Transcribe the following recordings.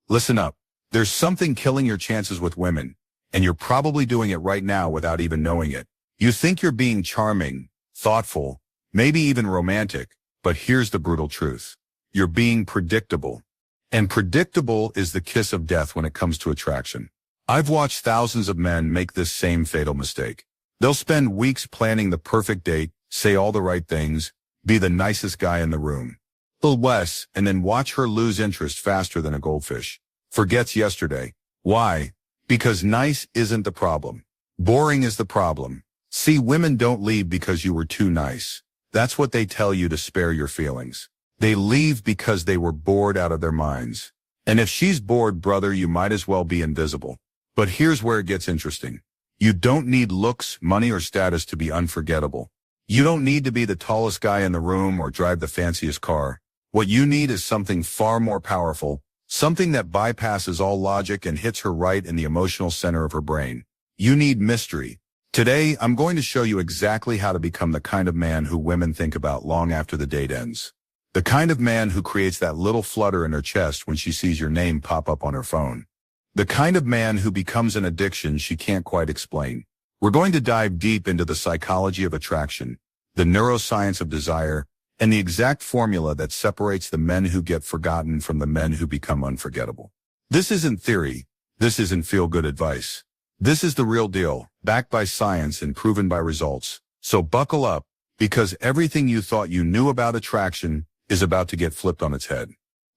Listen up. There's something killing your chances with women, and you're probably doing it right now without even knowing it. You think you're being charming, thoughtful, maybe even romantic, but here's the brutal truth. You're being predictable. And predictable is the kiss of death when it comes to attraction. I've watched thousands of men make this same fatal mistake. They'll spend weeks planning the perfect date, say all the right things, be the nicest guy in the room. Little Wes, and then watch her lose interest faster than a goldfish. Forgets yesterday. Why? Because nice isn't the problem. Boring is the problem. See, women don't leave because you were too nice. That's what they tell you to spare your feelings. They leave because they were bored out of their minds. And if she's bored, brother, you might as well be invisible. But here's where it gets interesting. You don't need looks, money, or status to be unforgettable. You don't need to be the tallest guy in the room or drive the fanciest car. What you need is something far more powerful, something that bypasses all logic and hits her right in the emotional center of her brain. You need mystery. Today, I'm going to show you exactly how to become the kind of man who women think about long after the date ends. The kind of man who creates that little flutter in her chest when she sees your name pop up on her phone. The kind of man who becomes an addiction she can't quite explain. We're going to dive deep into the psychology of attraction, the neuroscience of desire, and the exact formula that separates the men who get forgotten from the men who become unforgettable. This isn't theory. This isn't feel-good advice. This is the real deal, backed by science and proven by results. So buckle up, because everything you thought you knew about attraction is about to get flipped on its head.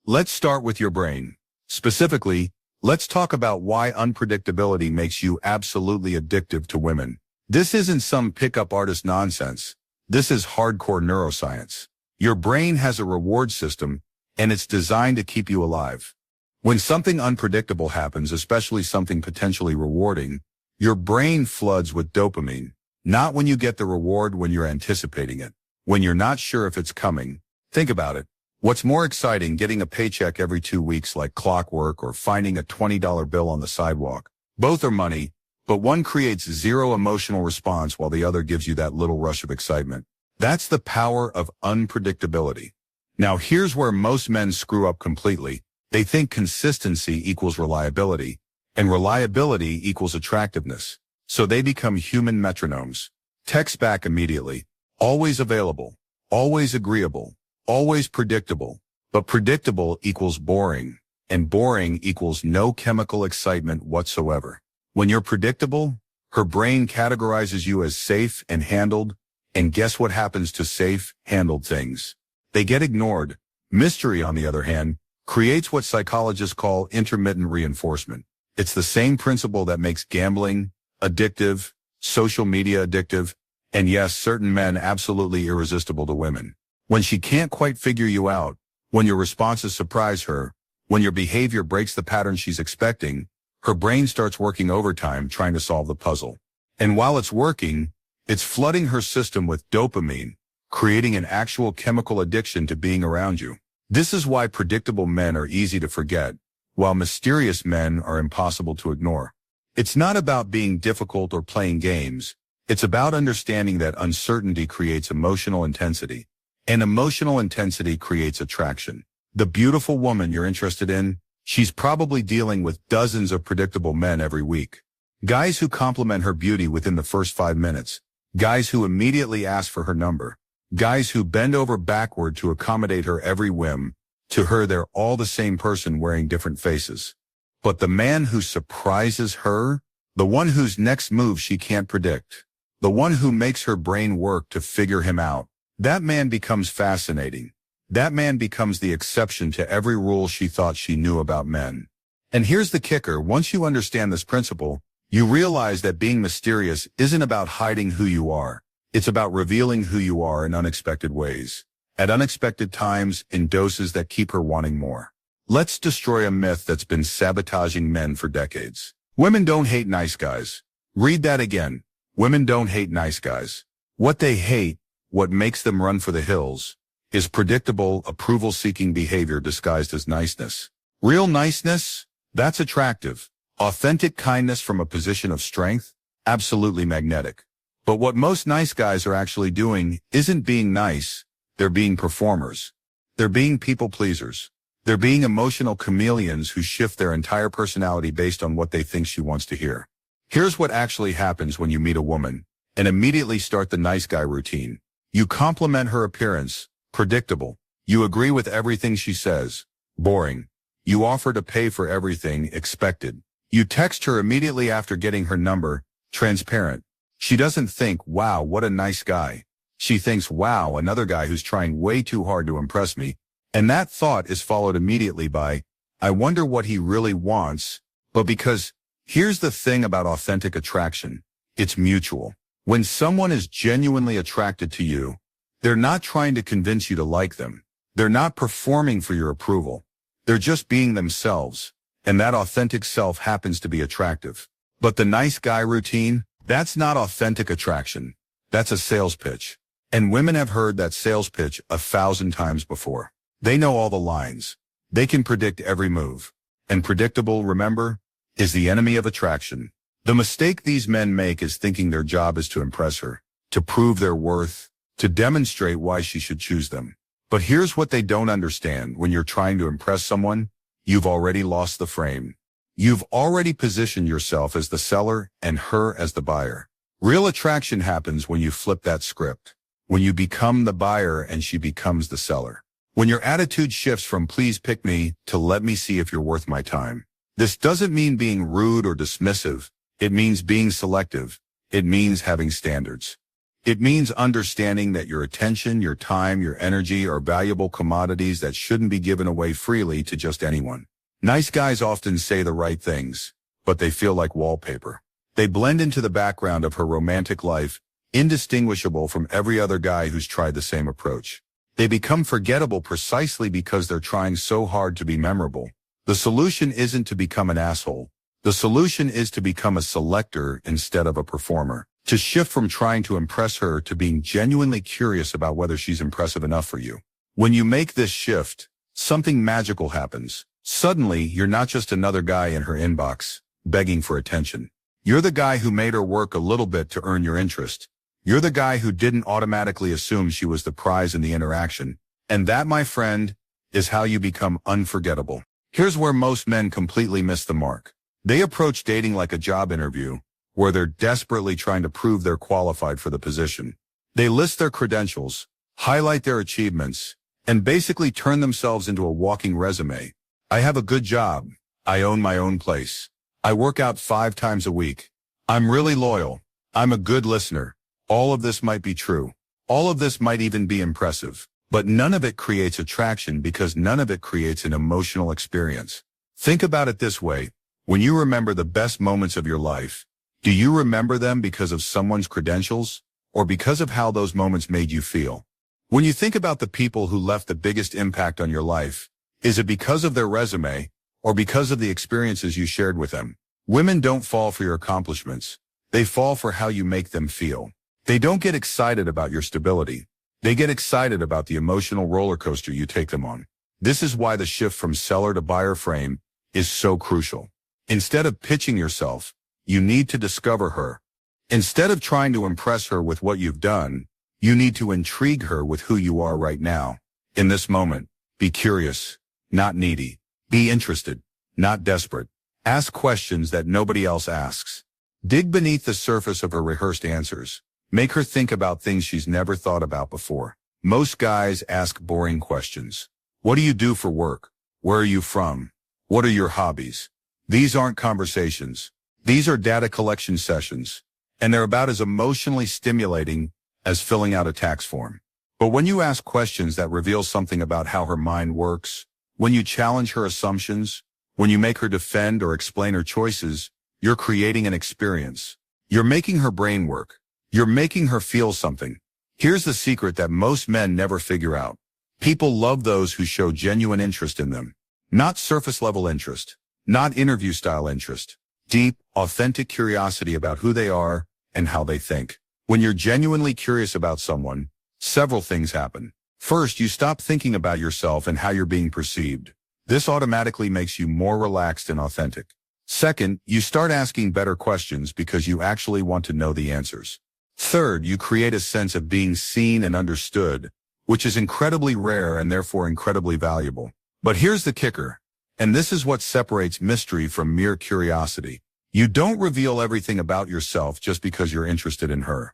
Let's start with your brain. Specifically, let's talk about why unpredictability makes you absolutely addictive to women. This isn't some pickup artist nonsense. This is hardcore neuroscience. Your brain has a reward system, and it's designed to keep you alive. When something unpredictable happens, especially something potentially rewarding, your brain floods with dopamine. Not when you get the reward, when you're anticipating it. When you're not sure if it's coming. Think about it. What's more exciting, getting a paycheck every 2 weeks like clockwork or finding a $20 bill on the sidewalk? Both are money, but one creates zero emotional response while the other gives you that little rush of excitement. That's the power of unpredictability. Now here's where most men screw up completely. They think consistency equals reliability, and reliability equals attractiveness. So they become human metronomes. Text back immediately. Always available. Always agreeable. Always predictable. But predictable equals boring, and boring equals no chemical excitement whatsoever. When you're predictable, her brain categorizes you as safe and handled, and guess what happens to safe, handled things? They get ignored. Mystery, on the other hand, creates what psychologists call intermittent reinforcement. It's the same principle that makes gambling addictive, social media addictive, and yes, certain men absolutely irresistible to women. When she can't quite figure you out, when your responses surprise her, when your behavior breaks the pattern she's expecting, her brain starts working overtime trying to solve the puzzle. And while it's working, it's flooding her system with dopamine, creating an actual chemical addiction to being around you. This is why predictable men are easy to forget, while mysterious men are impossible to ignore. It's not about being difficult or playing games. It's about understanding that uncertainty creates emotional intensity, and emotional intensity creates attraction. The beautiful woman you're interested in, she's probably dealing with dozens of predictable men every week. Guys who compliment her beauty within the first 5 minutes. Guys who immediately ask for her number. Guys who bend over backward to accommodate her every whim. To her, they're all the same person wearing different faces. But the man who surprises her, the one whose next move she can't predict, the one who makes her brain work to figure him out, that man becomes fascinating. That man becomes the exception to every rule she thought she knew about men. And here's the kicker. Once you understand this principle, you realize that being mysterious isn't about hiding who you are. It's about revealing who you are in unexpected ways, at unexpected times, in doses that keep her wanting more. Let's destroy a myth that's been sabotaging men for decades. Women don't hate nice guys. Read that again. Women don't hate nice guys. What they hate, what makes them run for the hills, is predictable, approval-seeking behavior disguised as niceness. Real niceness? That's attractive. Authentic kindness from a position of strength? Absolutely magnetic. But what most nice guys are actually doing isn't being nice. They're being performers. They're being people pleasers. They're being emotional chameleons who shift their entire personality based on what they think she wants to hear. Here's what actually happens when you meet a woman and immediately start the nice guy routine. You compliment her appearance, predictable. You agree with everything she says, boring. You offer to pay for everything, expected. You text her immediately after getting her number, transparent. She doesn't think, wow, what a nice guy. She thinks, wow, another guy who's trying way too hard to impress me. And that thought is followed immediately by, I wonder what he really wants. But because here's the thing about authentic attraction, it's mutual. When someone is genuinely attracted to you, they're not trying to convince you to like them. They're not performing for your approval. They're just being themselves. And that authentic self happens to be attractive. But the nice guy routine, that's not authentic attraction. That's a sales pitch. And women have heard that sales pitch 1,000 times before. They know all the lines. They can predict every move. And predictable, remember, is the enemy of attraction. The mistake these men make is thinking their job is to impress her, to prove their worth, to demonstrate why she should choose them. But here's what they don't understand. When you're trying to impress someone, you've already lost the frame. You've already positioned yourself as the seller and her as the buyer. Real attraction happens when you flip that script. When you become the buyer and she becomes the seller. When your attitude shifts from please pick me to let me see if you're worth my time. This doesn't mean being rude or dismissive. It means being selective. It means having standards. It means understanding that your attention, your time, your energy are valuable commodities that shouldn't be given away freely to just anyone. Nice guys often say the right things, but they feel like wallpaper. They blend into the background of her romantic life, indistinguishable from every other guy who's tried the same approach. They become forgettable precisely because they're trying so hard to be memorable. The solution isn't to become an asshole. The solution is to become a selector instead of a performer. To shift from trying to impress her to being genuinely curious about whether she's impressive enough for you. When you make this shift, something magical happens. Suddenly, you're not just another guy in her inbox, begging for attention. You're the guy who made her work a little bit to earn your interest. You're the guy who didn't automatically assume she was the prize in the interaction. And that, my friend, is how you become unforgettable. Here's where most men completely miss the mark. They approach dating like a job interview, where they're desperately trying to prove they're qualified for the position. They list their credentials, highlight their achievements, and basically turn themselves into a walking resume. I have a good job. I own my own place. I work out 5 times a week. I'm really loyal. I'm a good listener. All of this might be true. All of this might even be impressive. But none of it creates attraction because none of it creates an emotional experience. Think about it this way. When you remember the best moments of your life, do you remember them because of someone's credentials or because of how those moments made you feel? When you think about the people who left the biggest impact on your life, is it because of their resume or because of the experiences you shared with them? Women don't fall for your accomplishments. They fall for how you make them feel. They don't get excited about your stability. They get excited about the emotional roller coaster you take them on. This is why the shift from seller to buyer frame is so crucial. Instead of pitching yourself, you need to discover her. Instead of trying to impress her with what you've done, you need to intrigue her with who you are right now. In this moment, be curious, not needy. Be interested, not desperate. Ask questions that nobody else asks. Dig beneath the surface of her rehearsed answers. Make her think about things she's never thought about before. Most guys ask boring questions. What do you do for work? Where are you from? What are your hobbies? These aren't conversations. These are data collection sessions. And they're about as emotionally stimulating as filling out a tax form. But when you ask questions that reveal something about how her mind works, when you challenge her assumptions, when you make her defend or explain her choices, you're creating an experience. You're making her brain work. You're making her feel something. Here's the secret that most men never figure out. People love those who show genuine interest in them. Not surface-level interest. Not interview-style interest. Deep, authentic curiosity about who they are and how they think. When you're genuinely curious about someone, several things happen. First, you stop thinking about yourself and how you're being perceived. This automatically makes you more relaxed and authentic. Second, you start asking better questions because you actually want to know the answers. Third, you create a sense of being seen and understood, which is incredibly rare and therefore incredibly valuable. But here's the kicker, and this is what separates mystery from mere curiosity. You don't reveal everything about yourself just because you're interested in her.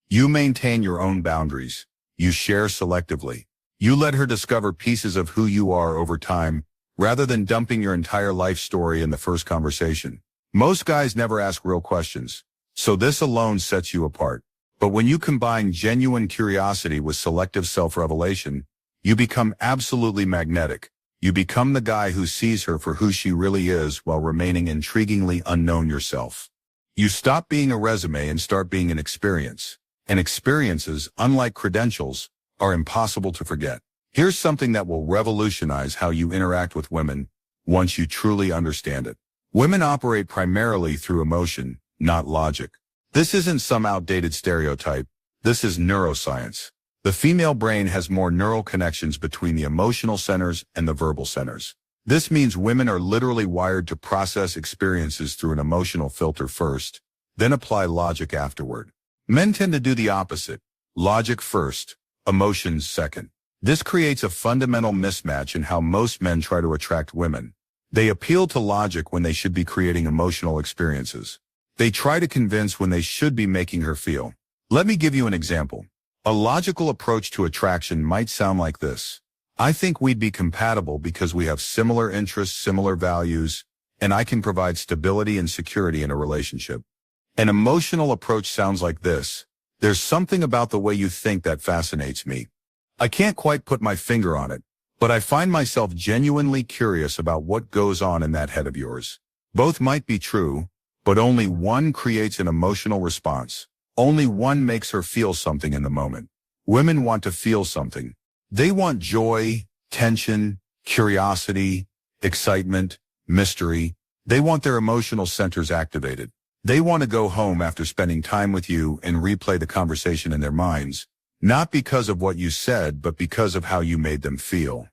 You maintain your own boundaries. You share selectively. You let her discover pieces of who you are over time, rather than dumping your entire life story in the first conversation. Most guys never ask real questions, so this alone sets you apart. But when you combine genuine curiosity with selective self-revelation, you become absolutely magnetic. You become the guy who sees her for who she really is while remaining intriguingly unknown yourself. You stop being a resume and start being an experience. And experiences, unlike credentials, are impossible to forget. Here's something that will revolutionize how you interact with women once you truly understand it. Women operate primarily through emotion, not logic. This isn't some outdated stereotype. This is neuroscience. The female brain has more neural connections between the emotional centers and the verbal centers. This means women are literally wired to process experiences through an emotional filter first, then apply logic afterward. Men tend to do the opposite. Logic first, emotions second. This creates a fundamental mismatch in how most men try to attract women. They appeal to logic when they should be creating emotional experiences. They try to convince when they should be making her feel. Let me give you an example. A logical approach to attraction might sound like this. I think we'd be compatible because we have similar interests, similar values, and I can provide stability and security in a relationship. An emotional approach sounds like this. There's something about the way you think that fascinates me. I can't quite put my finger on it, but I find myself genuinely curious about what goes on in that head of yours. Both might be true, but only one creates an emotional response. Only one makes her feel something in the moment. Women want to feel something. They want joy, tension, curiosity, excitement, mystery. They want their emotional centers activated. They want to go home after spending time with you and replay the conversation in their minds, not because of what you said, but because of how you made them feel.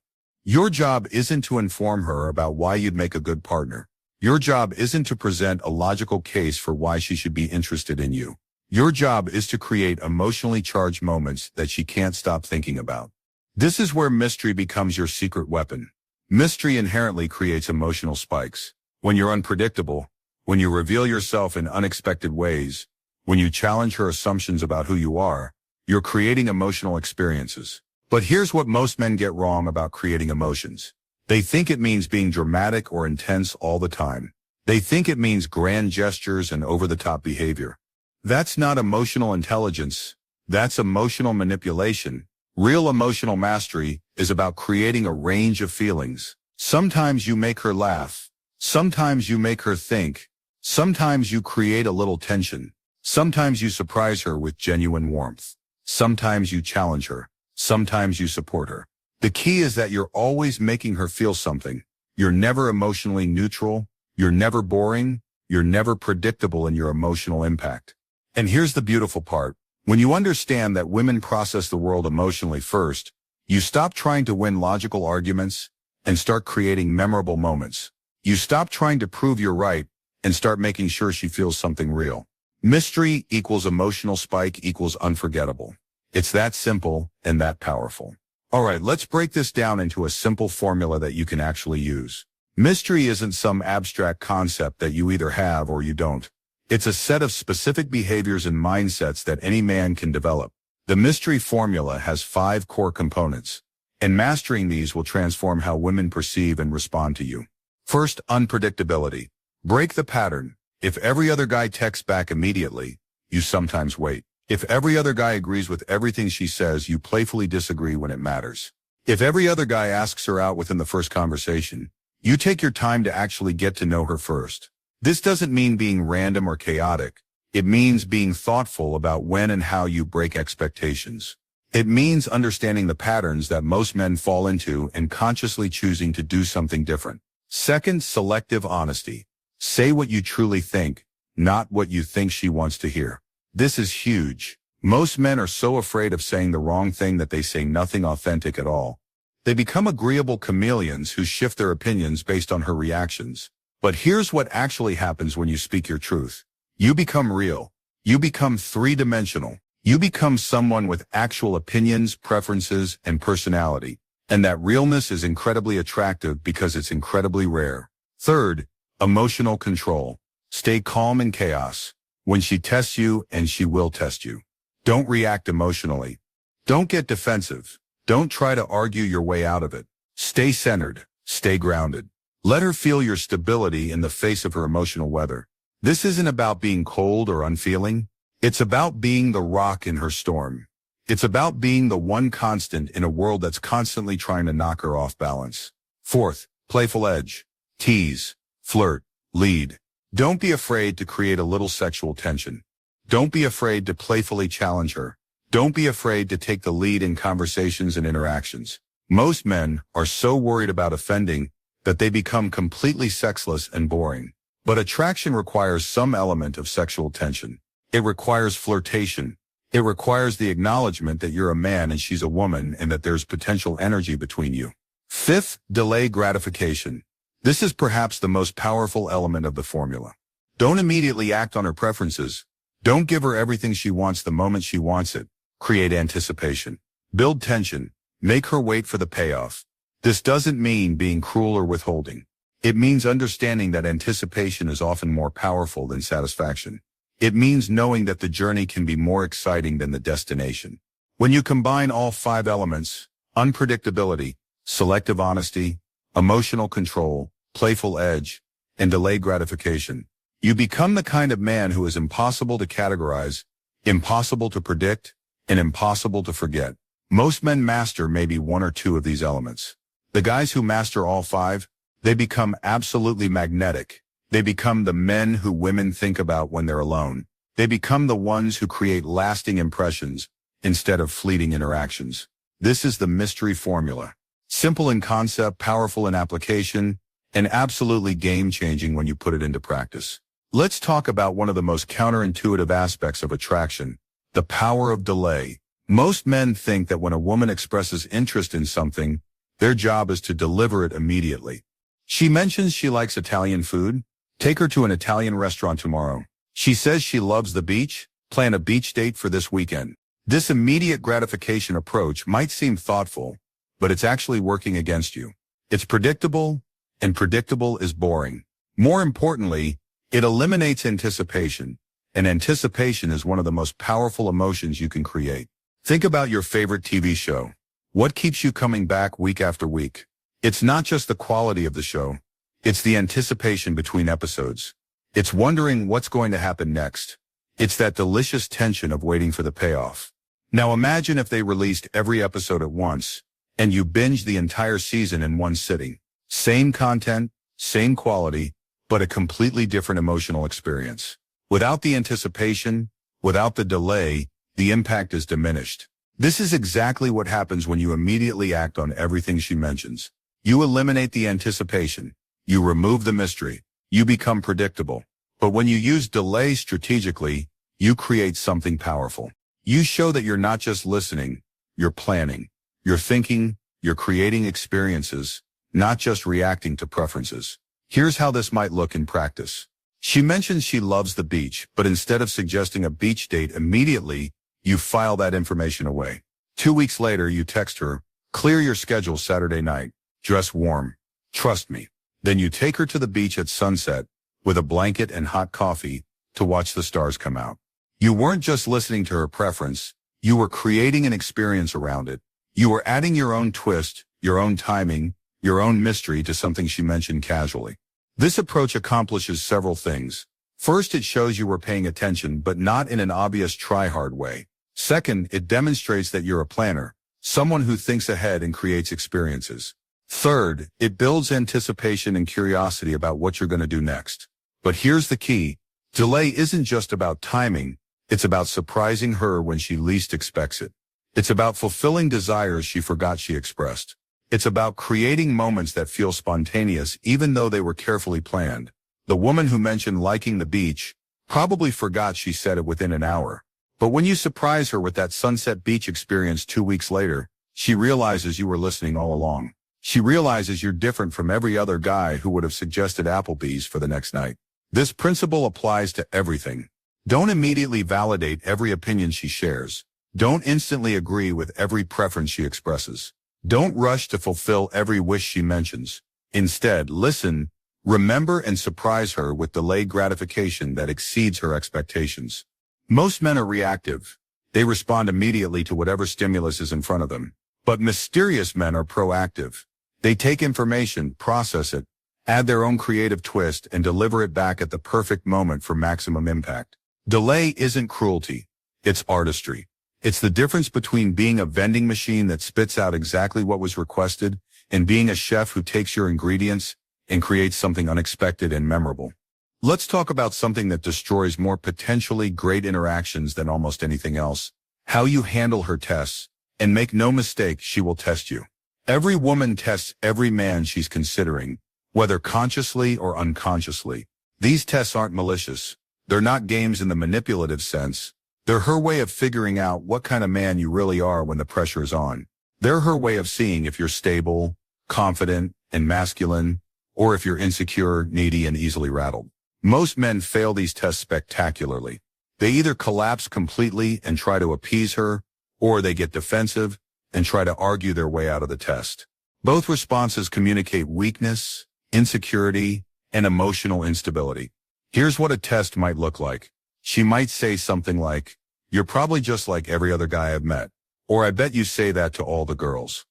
Your job isn't to inform her about why you'd make a good partner. Your job isn't to present a logical case for why she should be interested in you. Your job is to create emotionally charged moments that she can't stop thinking about. This is where mystery becomes your secret weapon. Mystery inherently creates emotional spikes. When you're unpredictable, when you reveal yourself in unexpected ways, when you challenge her assumptions about who you are, you're creating emotional experiences. But here's what most men get wrong about creating emotions. They think it means being dramatic or intense all the time. They think it means grand gestures and over-the-top behavior. That's not emotional intelligence. That's emotional manipulation. Real emotional mastery is about creating a range of feelings. Sometimes you make her laugh. Sometimes you make her think. Sometimes you create a little tension. Sometimes you surprise her with genuine warmth. Sometimes you challenge her. Sometimes you support her. The key is that you're always making her feel something. You're never emotionally neutral. You're never boring. You're never predictable in your emotional impact. And here's the beautiful part. When you understand that women process the world emotionally first, you stop trying to win logical arguments and start creating memorable moments. You stop trying to prove you're right and start making sure she feels something real. Mystery equals emotional spike equals unforgettable. It's that simple and that powerful. All right, let's break this down into a simple formula that you can actually use. Mystery isn't some abstract concept that you either have or you don't. It's a set of specific behaviors and mindsets that any man can develop. The mystery formula has 5 core components, and mastering these will transform how women perceive and respond to you. First, unpredictability. Break the pattern. If every other guy texts back immediately, you sometimes wait. If every other guy agrees with everything she says, you playfully disagree when it matters. If every other guy asks her out within the first conversation, you take your time to actually get to know her first. This doesn't mean being random or chaotic. It means being thoughtful about when and how you break expectations. It means understanding the patterns that most men fall into and consciously choosing to do something different. Second, selective honesty. Say what you truly think, not what you think she wants to hear. This is huge. Most men are so afraid of saying the wrong thing that they say nothing authentic at all. They become agreeable chameleons who shift their opinions based on her reactions. But here's what actually happens when you speak your truth. You become real. You become three-dimensional. You become someone with actual opinions, preferences, and personality. And that realness is incredibly attractive because it's incredibly rare. Third, emotional control. Stay calm in chaos. When she tests you, and she will test you, don't react emotionally. Don't get defensive. Don't try to argue your way out of it. Stay centered. Stay grounded. Let her feel your stability in the face of her emotional weather. This isn't about being cold or unfeeling. It's about being the rock in her storm. It's about being the one constant in a world that's constantly trying to knock her off balance. Fourth, playful edge. Tease, flirt, lead. Don't be afraid to create a little sexual tension. Don't be afraid to playfully challenge her. Don't be afraid to take the lead in conversations and interactions. Most men are so worried about offending that they become completely sexless and boring. But attraction requires some element of sexual tension. It requires flirtation. It requires the acknowledgement that you're a man and she's a woman and that there's potential energy between you. Fifth, delay gratification. This is perhaps the most powerful element of the formula. Don't immediately act on her preferences. Don't give her everything she wants the moment she wants it. Create anticipation. Build tension. Make her wait for the payoff. This doesn't mean being cruel or withholding. It means understanding that anticipation is often more powerful than satisfaction. It means knowing that the journey can be more exciting than the destination. When you combine all 5 elements, unpredictability, selective honesty, emotional control, playful edge, and delayed gratification, you become the kind of man who is impossible to categorize, impossible to predict, and impossible to forget. Most men master maybe 1 or 2 of these elements. The guys who master all 5, they become absolutely magnetic. They become the men who women think about when they're alone. They become the ones who create lasting impressions instead of fleeting interactions. This is the mystery formula. Simple in concept, powerful in application, and absolutely game-changing when you put it into practice. Let's talk about one of the most counterintuitive aspects of attraction, the power of delay. Most men think that when a woman expresses interest in something, their job is to deliver it immediately. She mentions she likes Italian food. Take her to an Italian restaurant tomorrow. She says she loves the beach. Plan a beach date for this weekend. This immediate gratification approach might seem thoughtful, but it's actually working against you. It's predictable, and predictable is boring. More importantly, it eliminates anticipation, and anticipation is one of the most powerful emotions you can create. Think about your favorite TV show. What keeps you coming back week after week? It's not just the quality of the show. It's the anticipation between episodes. It's wondering what's going to happen next. It's that delicious tension of waiting for the payoff. Now imagine if they released every episode at once, and you binged the entire season in one sitting. Same content, same quality, but a completely different emotional experience. Without the anticipation, without the delay, the impact is diminished. This is exactly what happens when you immediately act on everything she mentions. You eliminate the anticipation. You remove the mystery. You become predictable. But when you use delay strategically, you create something powerful. You show that you're not just listening, you're planning. You're thinking, you're creating experiences, not just reacting to preferences. Here's how this might look in practice. She mentions she loves the beach, but instead of suggesting a beach date immediately, you file that information away. 2 weeks later, you text her, clear your schedule Saturday night. Dress warm. Trust me. Then you take her to the beach at sunset with a blanket and hot coffee to watch the stars come out. You weren't just listening to her preference. You were creating an experience around it. You were adding your own twist, your own timing, your own mystery to something she mentioned casually. This approach accomplishes several things. First, it shows you were paying attention, but not in an obvious try-hard way. Second, it demonstrates that you're a planner, someone who thinks ahead and creates experiences. Third, it builds anticipation and curiosity about what you're going to do next. But here's the key. Delay isn't just about timing. It's about surprising her when she least expects it. It's about fulfilling desires she forgot she expressed. It's about creating moments that feel spontaneous even though they were carefully planned. The woman who mentioned liking the beach probably forgot she said it within an hour. But when you surprise her with that sunset beach experience 2 weeks later, she realizes you were listening all along. She realizes you're different from every other guy who would have suggested Applebee's for the next night. This principle applies to everything. Don't immediately validate every opinion she shares. Don't instantly agree with every preference she expresses. Don't rush to fulfill every wish she mentions. Instead, listen, remember and surprise her with delayed gratification that exceeds her expectations. Most men are reactive. They respond immediately to whatever stimulus is in front of them. But mysterious men are proactive. They take information, process it, add their own creative twist, and deliver it back at the perfect moment for maximum impact. Delay isn't cruelty. It's artistry. It's the difference between being a vending machine that spits out exactly what was requested and being a chef who takes your ingredients and creates something unexpected and memorable. Let's talk about something that destroys more potentially great interactions than almost anything else: how you handle her tests. And make no mistake, she will test you. Every woman tests every man she's considering, whether consciously or unconsciously. These tests aren't malicious. They're not games in the manipulative sense. They're her way of figuring out what kind of man you really are when the pressure is on. They're her way of seeing if you're stable, confident, and masculine, or if you're insecure, needy, and easily rattled. Most men fail these tests spectacularly. They either collapse completely and try to appease her, or they get defensive and try to argue their way out of the test. Both responses communicate weakness, insecurity, and emotional instability. Here's what a test might look like. She might say something like, "You're probably just like every other guy I've met," or "I bet you say that to all the girls."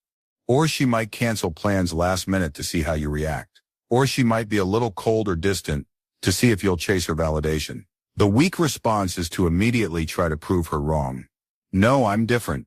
Or she might cancel plans last minute to see how you react. Or she might be a little cold or distant to see if you'll chase her validation. The weak response is to immediately try to prove her wrong. "No, I'm different.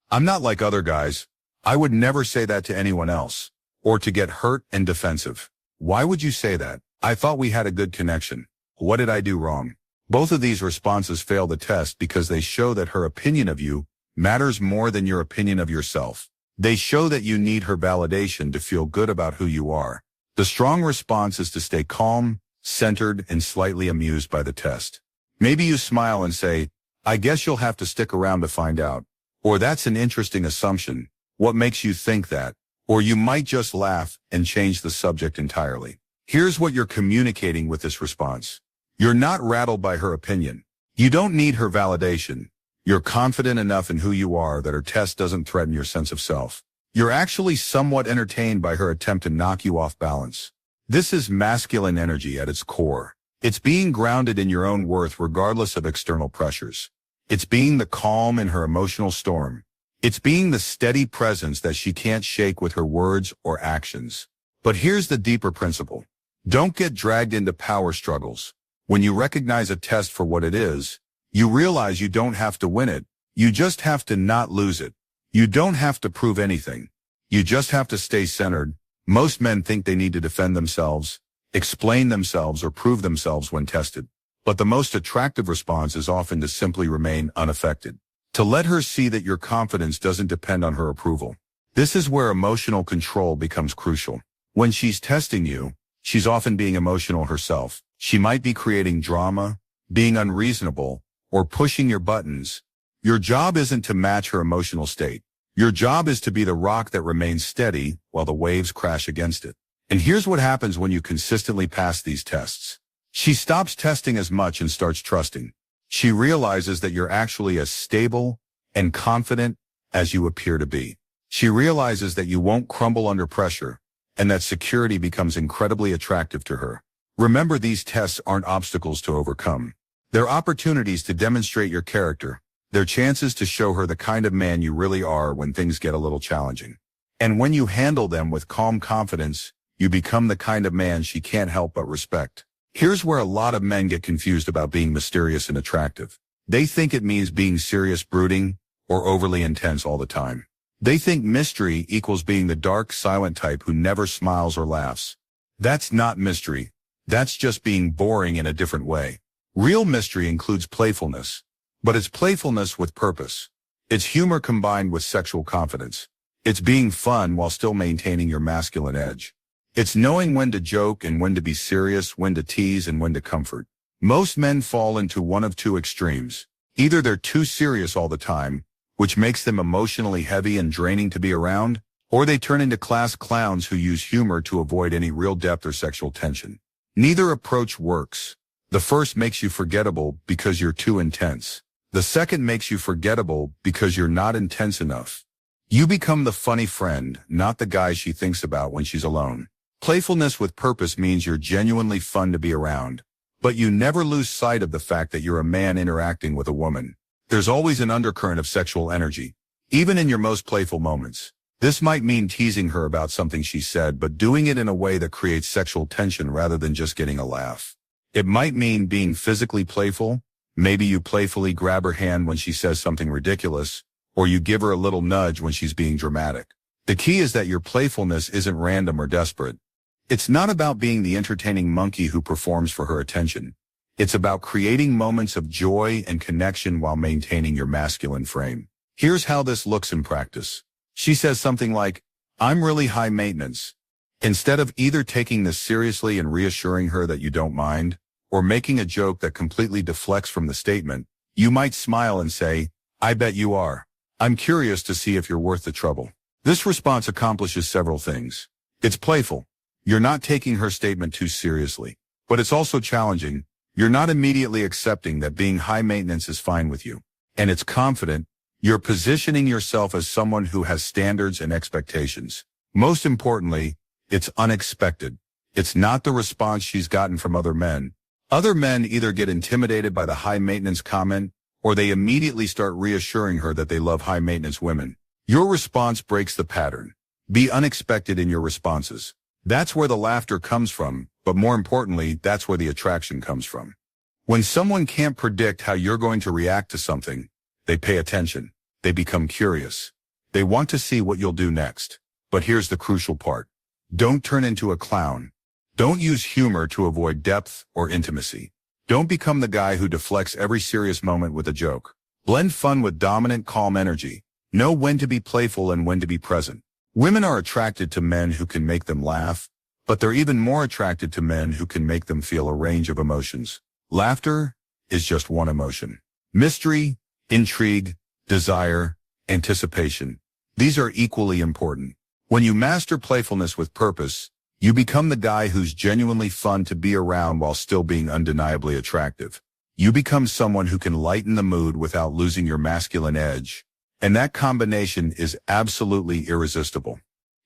I'm not like other guys. I would never say that to anyone else." Or to get hurt and defensive. "Why would you say that? I thought we had a good connection. What did I do wrong?" Both of these responses fail the test because they show that her opinion of you matters more than your opinion of yourself. They show that you need her validation to feel good about who you are. The strong response is to stay calm, centered, and slightly amused by the test. Maybe you smile and say, "I guess you'll have to stick around to find out." Or, "That's an interesting assumption. What makes you think that?" Or you might just laugh and change the subject entirely. Here's what you're communicating with this response. You're not rattled by her opinion. You don't need her validation. You're confident enough in who you are that her test doesn't threaten your sense of self. You're actually somewhat entertained by her attempt to knock you off balance. This is masculine energy at its core. It's being grounded in your own worth regardless of external pressures. It's being the calm in her emotional storm. It's being the steady presence that she can't shake with her words or actions. But here's the deeper principle. Don't get dragged into power struggles. When you recognize a test for what it is, you realize you don't have to win it. You just have to not lose it. You don't have to prove anything. You just have to stay centered. Most men think they need to defend themselves, explain themselves, or prove themselves when tested. But the most attractive response is often to simply remain unaffected. To let her see that your confidence doesn't depend on her approval. This is where emotional control becomes crucial. When she's testing you, she's often being emotional herself. She might be creating drama, being unreasonable, or pushing your buttons. Your job isn't to match her emotional state. Your job is to be the rock that remains steady while the waves crash against it. And here's what happens when you consistently pass these tests. She stops testing as much and starts trusting. She realizes that you're actually as stable and confident as you appear to be. She realizes that you won't crumble under pressure, and that security becomes incredibly attractive to her. Remember, these tests aren't obstacles to overcome. They're opportunities to demonstrate your character. They're chances to show her the kind of man you really are when things get a little challenging. And when you handle them with calm confidence, you become the kind of man she can't help but respect. Here's where a lot of men get confused about being mysterious and attractive. They think it means being serious, brooding, or overly intense all the time. They think mystery equals being the dark, silent type who never smiles or laughs. That's not mystery. That's just being boring in a different way. Real mystery includes playfulness, but it's playfulness with purpose. It's humor combined with sexual confidence. It's being fun while still maintaining your masculine edge. It's knowing when to joke and when to be serious, when to tease and when to comfort. Most men fall into one of two extremes. Either they're too serious all the time, which makes them emotionally heavy and draining to be around, or they turn into class clowns who use humor to avoid any real depth or sexual tension. Neither approach works. The first makes you forgettable because you're too intense. The second makes you forgettable because you're not intense enough. You become the funny friend, not the guy she thinks about when she's alone. Playfulness with purpose means you're genuinely fun to be around, but you never lose sight of the fact that you're a man interacting with a woman. There's always an undercurrent of sexual energy, even in your most playful moments. This might mean teasing her about something she said, but doing it in a way that creates sexual tension rather than just getting a laugh. It might mean being physically playful. Maybe you playfully grab her hand when she says something ridiculous, or you give her a little nudge when she's being dramatic. The key is that your playfulness isn't random or desperate. It's not about being the entertaining monkey who performs for her attention. It's about creating moments of joy and connection while maintaining your masculine frame. Here's how this looks in practice. She says something like, "I'm really high maintenance." Instead of either taking this seriously and reassuring her that you don't mind, or making a joke that completely deflects from the statement, you might smile and say, "I bet you are. I'm curious to see if you're worth the trouble." This response accomplishes several things. It's playful. You're not taking her statement too seriously. But it's also challenging. You're not immediately accepting that being high maintenance is fine with you. And it's confident. You're positioning yourself as someone who has standards and expectations. Most importantly, it's unexpected. It's not the response she's gotten from other men. Other men either get intimidated by the high maintenance comment, or they immediately start reassuring her that they love high maintenance women. Your response breaks the pattern. Be unexpected in your responses. That's where the laughter comes from, but more importantly, that's where the attraction comes from. When someone can't predict how you're going to react to something, they pay attention. They become curious. They want to see what you'll do next. But here's the crucial part. Don't turn into a clown. Don't use humor to avoid depth or intimacy. Don't become the guy who deflects every serious moment with a joke. Blend fun with dominant, calm energy. Know when to be playful and when to be present. Women are attracted to men who can make them laugh, but they're even more attracted to men who can make them feel a range of emotions. Laughter is just one emotion. Mystery, intrigue, desire, anticipation. These are equally important. When you master playfulness with purpose, you become the guy who's genuinely fun to be around while still being undeniably attractive. You become someone who can lighten the mood without losing your masculine edge. And that combination is absolutely irresistible.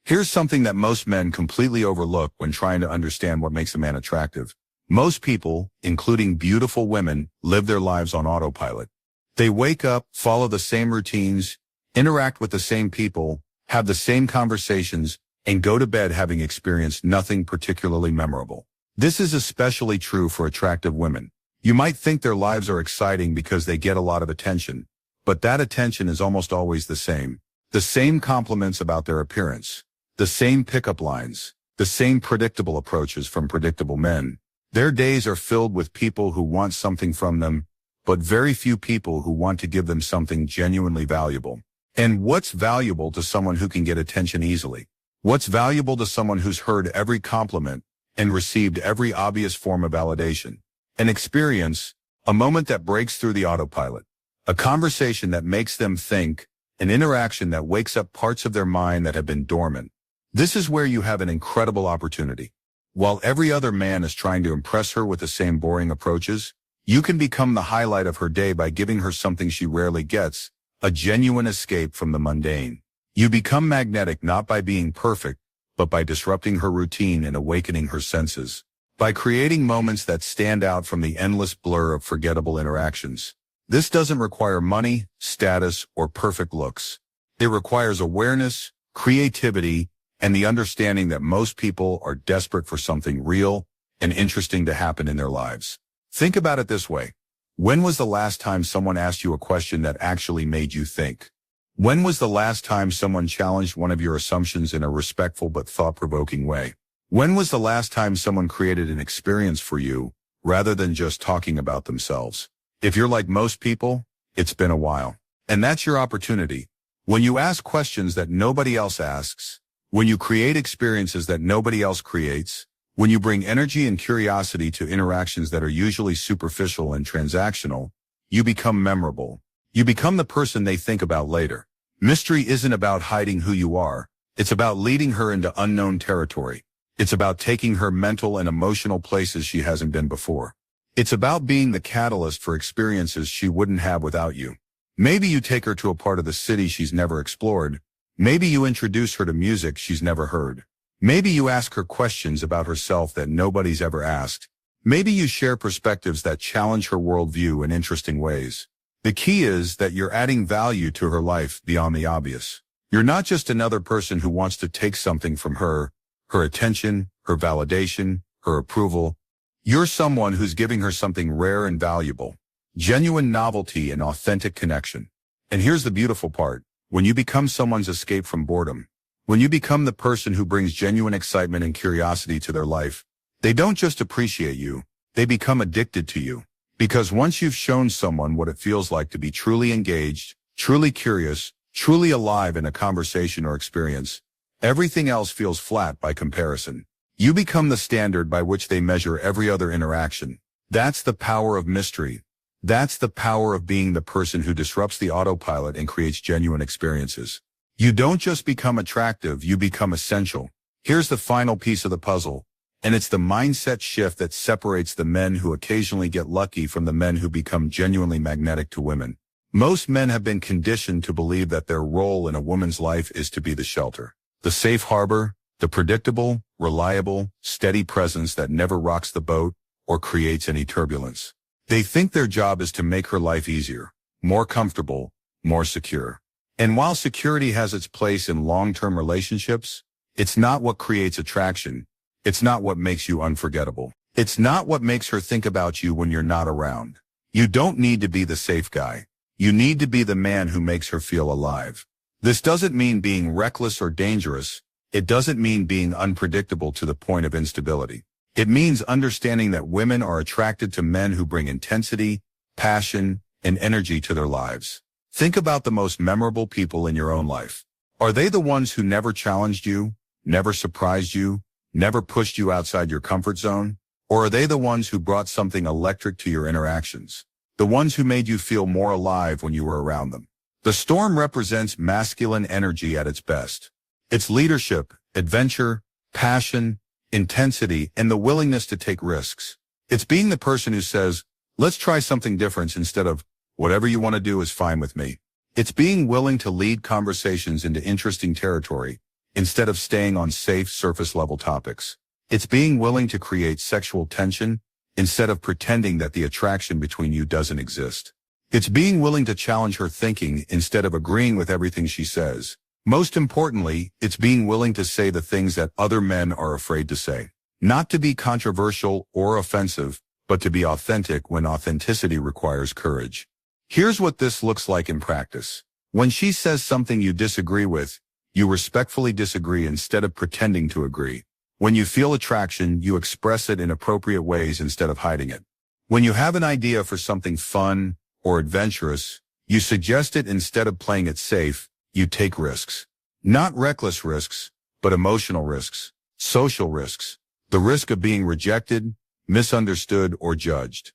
Here's something that most men completely overlook when trying to understand what makes a man attractive. Most people, including beautiful women, live their lives on autopilot. They wake up, follow the same routines, interact with the same people, have the same conversations, and go to bed having experienced nothing particularly memorable. This is especially true for attractive women. You might think their lives are exciting because they get a lot of attention, but that attention is almost always the same. The same compliments about their appearance, the same pickup lines, the same predictable approaches from predictable men. Their days are filled with people who want something from them, but very few people who want to give them something genuinely valuable. And what's valuable to someone who can get attention easily? What's valuable to someone who's heard every compliment and received every obvious form of validation? An experience, a moment that breaks through the autopilot, a conversation that makes them think, an interaction that wakes up parts of their mind that have been dormant. This is where you have an incredible opportunity. While every other man is trying to impress her with the same boring approaches, you can become the highlight of her day by giving her something she rarely gets, a genuine escape from the mundane. You become magnetic not by being perfect, but by disrupting her routine and awakening her senses. By creating moments that stand out from the endless blur of forgettable interactions. This doesn't require money, status, or perfect looks. It requires awareness, creativity, and the understanding that most people are desperate for something real and interesting to happen in their lives. Think about it this way. When was the last time someone asked you a question that actually made you think? When was the last time someone challenged one of your assumptions in a respectful but thought-provoking way? When was the last time someone created an experience for you, rather than just talking about themselves? If you're like most people, it's been a while. And that's your opportunity. When you ask questions that nobody else asks, when you create experiences that nobody else creates, when you bring energy and curiosity to interactions that are usually superficial and transactional, you become memorable. You become the person they think about later. Mystery isn't about hiding who you are. It's about leading her into unknown territory. It's about taking her mental and emotional places she hasn't been before. It's about being the catalyst for experiences she wouldn't have without you. Maybe you take her to a part of the city she's never explored. Maybe you introduce her to music she's never heard. Maybe you ask her questions about herself that nobody's ever asked. Maybe you share perspectives that challenge her worldview in interesting ways. The key is that you're adding value to her life beyond the obvious. You're not just another person who wants to take something from her attention, her validation, her approval. You're someone who's giving her something rare and valuable, genuine novelty and authentic connection. And here's the beautiful part. When you become someone's escape from boredom, when you become the person who brings genuine excitement and curiosity to their life, they don't just appreciate you, they become addicted to you. Because once you've shown someone what it feels like to be truly engaged, truly curious, truly alive in a conversation or experience, everything else feels flat by comparison. You become the standard by which they measure every other interaction. That's the power of mystery. That's the power of being the person who disrupts the autopilot and creates genuine experiences. You don't just become attractive, you become essential. Here's the final piece of the puzzle, and it's the mindset shift that separates the men who occasionally get lucky from the men who become genuinely magnetic to women. Most men have been conditioned to believe that their role in a woman's life is to be the shelter, the safe harbor, the predictable, reliable, steady presence that never rocks the boat or creates any turbulence. They think their job is to make her life easier, more comfortable, more secure. And while security has its place in long-term relationships, it's not what creates attraction. It's not what makes you unforgettable. It's not what makes her think about you when you're not around. You don't need to be the safe guy. You need to be the man who makes her feel alive. This doesn't mean being reckless or dangerous. It doesn't mean being unpredictable to the point of instability. It means understanding that women are attracted to men who bring intensity, passion, and energy to their lives. Think about the most memorable people in your own life. Are they the ones who never challenged you, never surprised you, never pushed you outside your comfort zone? Or are they the ones who brought something electric to your interactions? The ones who made you feel more alive when you were around them? The storm represents masculine energy at its best. It's leadership, adventure, passion, intensity, and the willingness to take risks. It's being the person who says, let's try something different instead of, whatever you want to do is fine with me. It's being willing to lead conversations into interesting territory instead of staying on safe surface-level topics. It's being willing to create sexual tension instead of pretending that the attraction between you doesn't exist. It's being willing to challenge her thinking instead of agreeing with everything she says. Most importantly, it's being willing to say the things that other men are afraid to say. Not to be controversial or offensive, but to be authentic when authenticity requires courage. Here's what this looks like in practice. When she says something you disagree with, you respectfully disagree instead of pretending to agree. When you feel attraction, you express it in appropriate ways instead of hiding it. When you have an idea for something fun or adventurous, you suggest it instead of playing it safe. You take risks. Not reckless risks, but emotional risks, social risks, the risk of being rejected, misunderstood, or judged.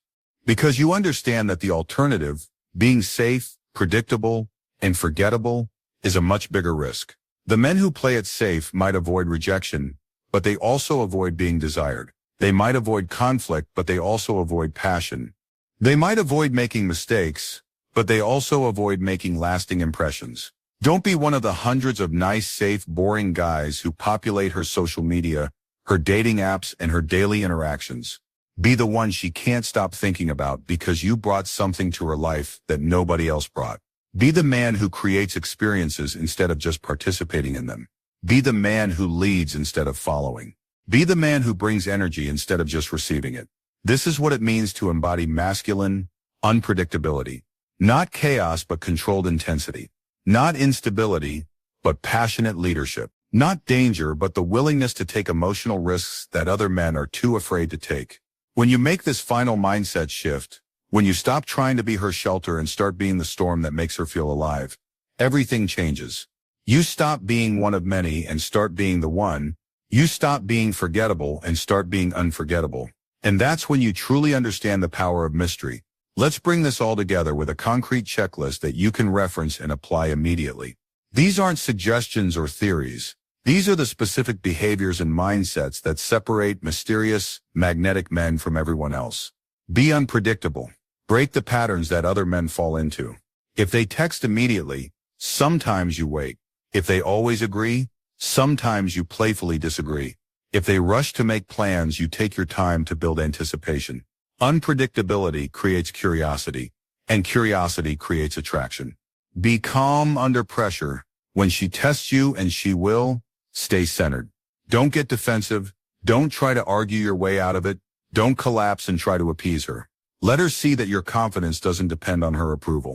Because you understand that the alternative, being safe, predictable, and forgettable, is a much bigger risk. The men who play it safe might avoid rejection, but they also avoid being desired. They might avoid conflict, but they also avoid passion. They might avoid making mistakes, but they also avoid making lasting impressions. Don't be one of the hundreds of nice, safe, boring guys who populate her social media, her dating apps, and her daily interactions. Be the one she can't stop thinking about because you brought something to her life that nobody else brought. Be the man who creates experiences instead of just participating in them. Be the man who leads instead of following. Be the man who brings energy instead of just receiving it. This is what it means to embody masculine unpredictability. Not chaos, but controlled intensity. Not instability, but passionate leadership. Not danger, but the willingness to take emotional risks that other men are too afraid to take. When you make this final mindset shift, when you stop trying to be her shelter and start being the storm that makes her feel alive, everything changes. You stop being one of many and start being the one. You stop being forgettable and start being unforgettable. And that's when you truly understand the power of mystery. Let's bring this all together with a concrete checklist that you can reference and apply immediately. These aren't suggestions or theories. These are the specific behaviors and mindsets that separate mysterious, magnetic men from everyone else. Be unpredictable. Break the patterns that other men fall into. If they text immediately, sometimes you wait. If they always agree, sometimes you playfully disagree. If they rush to make plans, you take your time to build anticipation. Unpredictability creates curiosity, and curiosity creates attraction. Be calm under pressure. When she tests you, and she will, stay centered. Don't get defensive. Don't try to argue your way out of it. Don't collapse and try to appease her. Let her see that your confidence doesn't depend on her approval.